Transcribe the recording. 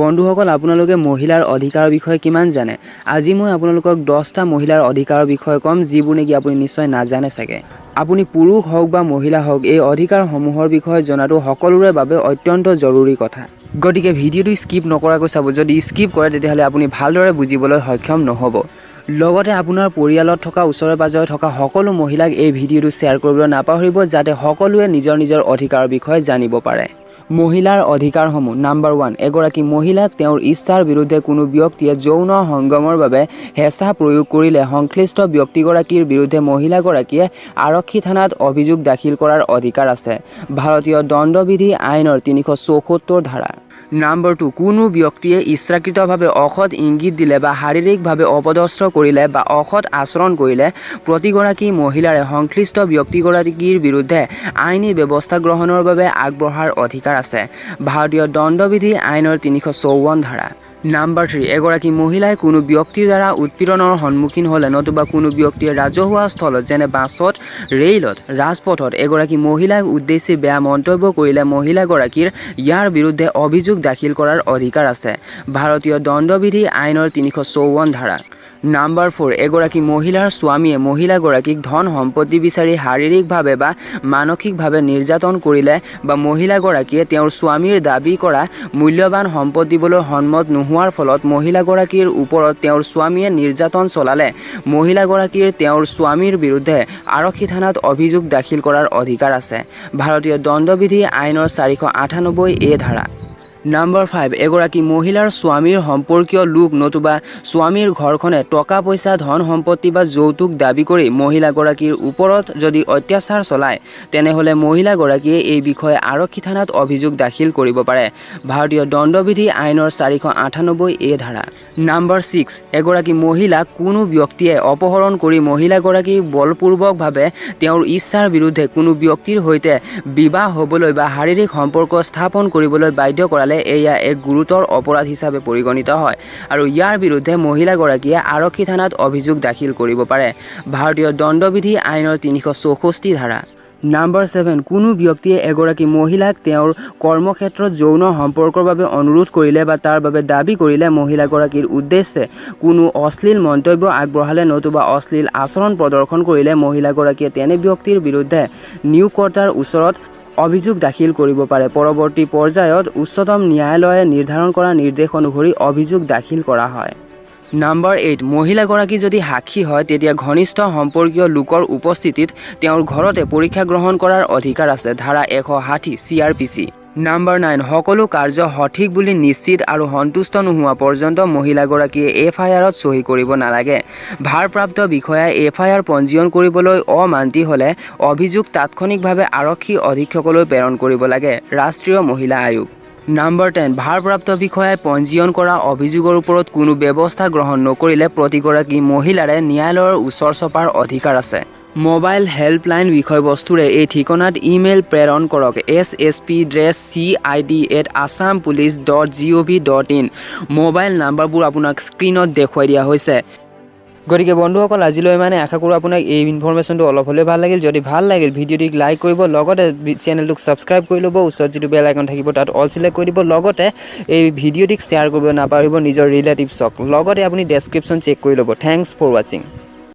বন্ধুসকল আপোনালোকে মহিলাৰ অধিকাৰৰ বিষয়ে কিমান জানে আজি মই আপোনালোকক 10টা মহিলাৰ অধিকাৰৰ বিষয়ে কম যিবোৰ নেকি আপুনি নিশ্চয় নাজানে চাগে আপুনি পুৰুষ হওক বা মহিলা হওক এই অধিকাৰসমূহৰ বিষয়ে জনাটো সকলোৰে বাবে অত্যন্ত জৰুৰী কথা গতিকে ভিডিঅ'টো স্কিপ নকৰাকৈ চাব যদি স্কিপ কৰে তেতিয়াহলে আপুনি ভালদৰে বুজিবলৈ সক্ষম নহব লগতে আপোনাৰ পৰিয়ালত থকা ওচৰে পাজৰে থকা সকলো মহিলাক এই ভিডিঅ'টো শ্বেয়াৰ কৰিবলৈ নাপাহৰিব যাতে সকলোৱে নিজৰ নিজৰ অধিকাৰৰ বিষয়ে জানিব পাৰে মহিলাৰ অধিকাৰসমূহ নাম্বাৰ 1 এগৰাকী মহিলাক তেওঁৰ ইচ্ছাৰ বিৰুদ্ধে কোনো ব্যক্তিয়ে যৌন সংগমৰ বাবে হেঁচা প্ৰয়োগ কৰিলে সংশ্লিষ্ট ব্যক্তিগৰাকীৰ বিৰুদ্ধে মহিলাগৰাকীয়ে আৰক্ষী থানাত অভিযোগ দাখিল কৰাৰ অধিকাৰ আছে ভাৰতীয় দণ্ডবিধি আইনৰ 374 ধাৰা নাম্বাৰ 2 কোনো ব্যক্তিয়ে ইচ্ছাকৃতভাৱে অসৎ ইংগিত দিলে বা শাৰীৰিকভাৱে অপদস্থ কৰিলে বা অসৎ আচৰণ কৰিলে প্ৰতিগৰাকী মহিলাৰে সংশ্লিষ্ট ব্যক্তিগৰাকীৰ বিৰুদ্ধে আইনী ব্যৱস্থা গ্ৰহণৰ বাবে আগবঢ়াৰ অধিকাৰ আছে ভাৰতীয় দণ্ডবিধি আইনৰ 354 ধাৰা নাম্বাৰ 3 এগৰাকী মহিলাই কোনো ব্যক্তিৰ দ্বাৰা উৎপীড়নৰ সন্মুখীন হ'লে নতুবা কোনো ব্যক্তিয়ে ৰাজহুৱা স্থলত যেনে বাছত ৰেলত ৰাজপথত এগৰাকী মহিলাক উদ্দেশ্যি বেয়া মন্তব্য কৰিলে মহিলাগৰাকীৰ ইয়াৰ বিৰুদ্ধে অভিযোগ দাখিল কৰাৰ অধিকাৰ আছে ভাৰতীয় দণ্ডবিধি আইনৰ 354 ধাৰা নাম্বাৰ 4 এগৰাকী মহিলাৰ স্বামীয়ে মহিলাগৰাকীক ধন সম্পত্তি বিচাৰি শাৰীৰিকভাৱে বা মানসিকভাৱে নিৰ্যাতন কৰিলে বা মহিলাগৰাকীয়ে তেওঁৰ স্বামীৰ দাবী কৰা মূল্যৱান সম্পদ দিবলৈ সন্মত নোহোৱাৰ ফলত মহিলাগৰাকীৰ ওপৰত তেওঁৰ স্বামীয়ে নিৰ্যাতন চলালে মহিলাগৰাকীৰ তেওঁৰ স্বামীৰ বিৰুদ্ধে আৰক্ষী থানাত অভিযোগ দাখিল কৰাৰ অধিকাৰ আছে ভাৰতীয় দণ্ডবিধি আইনৰ 498 এ ধাৰা নাম্বাৰ 5 এগৰাকী মহিলাৰ স্বামীৰ সম্পৰ্কীয় লোক নতুবা স্বামীৰ ঘৰখনে টকা পইচা ধন সম্পত্তি বা যৌতুক দাবী কৰি মহিলাগৰাকীৰ ওপৰত যদি অত্যাচাৰ চলায় তেনেহলে মহিলাগৰাকীয়ে এই বিষয়ে আৰক্ষী থানাত অভিযোগ দাখিল কৰিব পাৰে ভাৰতীয় দণ্ডবিধি আইনৰ 498 এ ধাৰা নাম্বাৰ 6 এগৰাকী মহিলাক কোনো ব্যক্তিয়ে অপহৰণ কৰি মহিলাগৰাকীক বলপূৰ্বকভাৱে তেওঁৰ ইচ্ছাৰ বিৰুদ্ধে কোনো ব্যক্তিৰ সৈতে বিবাহ হ'বলৈ বা শাৰীৰিক সম্পৰ্ক স্থাপন কৰিবলৈ বাধ্য কৰালে এয়া এক গুৰুতৰ অপৰাধ হিচাপে পৰিগণিত হয় আৰু ইয়াৰ বিৰুদ্ধে মহিলাগৰাকীয়ে আৰক্ষী থানাত অভিযোগ দাখিল কৰিব পাৰে ভাৰতীয় দণ্ডবিধি আইনৰ 364 ধাৰা নাম্বাৰ 7 কোনো ব্যক্তিয়ে এগৰাকী মহিলাক তেওঁৰ কৰ্মক্ষেত্ৰত যৌন সম্পৰ্কৰ বাবে অনুৰোধ কৰিলে বা তাৰ বাবে দাবী কৰিলে মহিলাগৰাকীৰ উদ্দেশ্যে কোনো অশ্লীল মন্তব্য আগবঢ়ালে নতুবা অশ্লীল আচৰণ প্ৰদৰ্শন কৰিলে মহিলাগৰাকীয়ে তেনে ব্যক্তিৰ বিৰুদ্ধে নিয়োগকৰ্তাৰ ওচৰত অভিযোগ দাখিল কৰিব পাৰে পৰৱৰ্তী পৰ্যায়ত উচ্চতম ন্যায়ালয়ে নিৰ্ধাৰণ কৰা নিৰ্দেশ অনুসৰি অভিযোগ দাখিল কৰা হয় নাম্বাৰ 8 মহিলাগৰাকী যদি সাক্ষী হয় তেতিয়া ঘনিষ্ঠ সম্পৰ্কীয় লোকৰ উপস্থিতিত তেওঁৰ ঘৰতে পৰীক্ষা গ্ৰহণ কৰাৰ অধিকাৰ আছে ধাৰা 160 CRPC নাম্বাৰ 9 সকলো কাৰ্য সঠিক বুলি নিশ্চিত আৰু সন্তুষ্ট নোহোৱা পৰ্যন্ত মহিলাগৰাকীয়ে FIRত চহী কৰিব নালাগে ভাৰপ্ৰাপ্ত বিষয়াই FIR পঞ্জীয়ন কৰিবলৈ অমান্তি হ'লে অভিযোগ তাৎক্ষণিকভাৱে আৰক্ষী অধীক্ষকলৈ প্ৰেৰণ কৰিব লাগে ৰাষ্ট্ৰীয় মহিলা আয়োগ নাম্বাৰ 10 ভাৰপ্ৰাপ্ত বিষয়াই পঞ্জীয়ন কৰা অভিযোগৰ ওপৰত কোনো ব্যৱস্থা গ্ৰহণ নকৰিলে প্ৰতিগৰাকী মহিলাৰে ন্যায়ালয়ৰ ওচৰ চপাৰ অধিকাৰ আছে মোবাইল হেল্পলাইন বিষয়বস্তুৰে এই ঠিকনাত ইমেইল প্ৰেৰণ কৰক ssp@assampolice.gov.in মোবাইল নাম্বাৰবোৰ আপোনাক স্ক্ৰীনত দেখুৱাই দিয়া হৈছে গতিকে বন্ধুসকল আজিলৈ মানে আশা কৰোঁ আপোনাক এই ইনফৰমেশ্যনটো অলপ হ'লে ভাল লাগিল যদি ভাল লাগিল ভিডিঅ'টিক লাইক কৰিব লগতে চেনেলটোক ছাবস্ক্ৰাইব কৰি ল'ব ওচৰত যিটো বেল আইকন থাকিব তাত অল চিলেক্ট কৰি দিব লগতে এই ভিডিঅ'টিক শ্বেয়াৰ কৰিব নাপাহৰিব নিজৰ ৰিলেটিভছক লগতে আপুনি ডেছক্ৰিপশ্যন চেক কৰি ল'ব থেংকছ ফৰ ৱাচিং